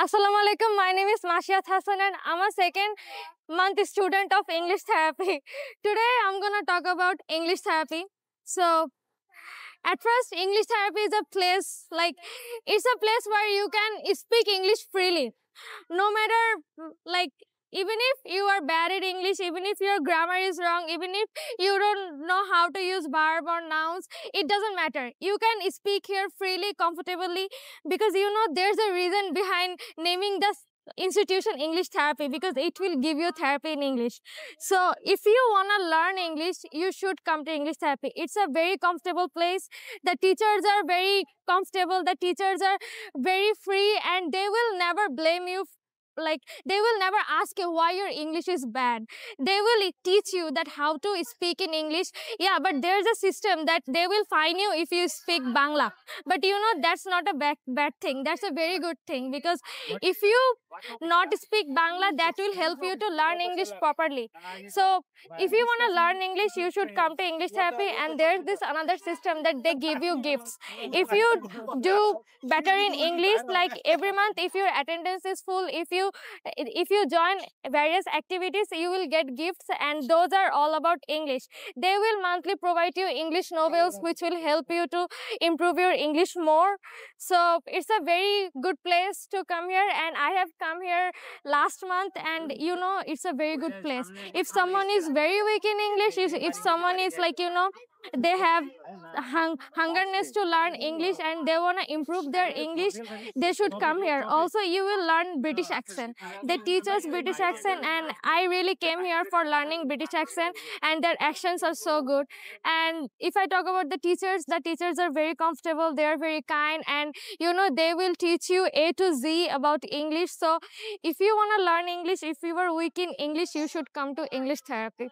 Assalamu alaikum. My name is Mashiat Hassan and I'm a second month student of English therapy. Today I'm gonna talk about English therapy. So at first, English therapy is a place it's a place where you can speak English freely. No matter even if you are bad at English, even if your grammar is wrong, even if you don't know how to use verb or nouns, it doesn't matter. You can speak here freely, comfortably, because there's a reason behind naming the institution English therapy, because it will give you therapy in English. So if you want to learn English, you should come to English therapy. It's a very comfortable place. The teachers are very comfortable. The teachers are very free, and they will never blame you. They will never ask you why your English is bad. They will teach you that how to speak in English. Yeah, but there's a system that they will fine you if you speak Bangla. But that's not a bad thing. That's a very good thing, because if you not speak Bangla, that will help you to learn English properly. So if you want to learn English, you should come to English therapy, and there's this another system that they give you gifts. If you do better in English, like every month, if your attendance is full, if you join various activities, you will get gifts, and those are all about English. They will monthly provide you English novels, which will help you to improve your English more. So it's a very good place to come here, and I have come here last month, and it's a very good place. If someone is very weak in English, if someone is they have hungerness to learn English and they want to improve their English, they should come here. Also, you will learn British accent. They teach us British accent, and I really came here for learning British accent, and their accents are so good. And if I talk about the teachers are very comfortable. They are very kind, and they will teach you A to Z about English. So if you want to learn English, if you are weak in English, you should come to English therapy.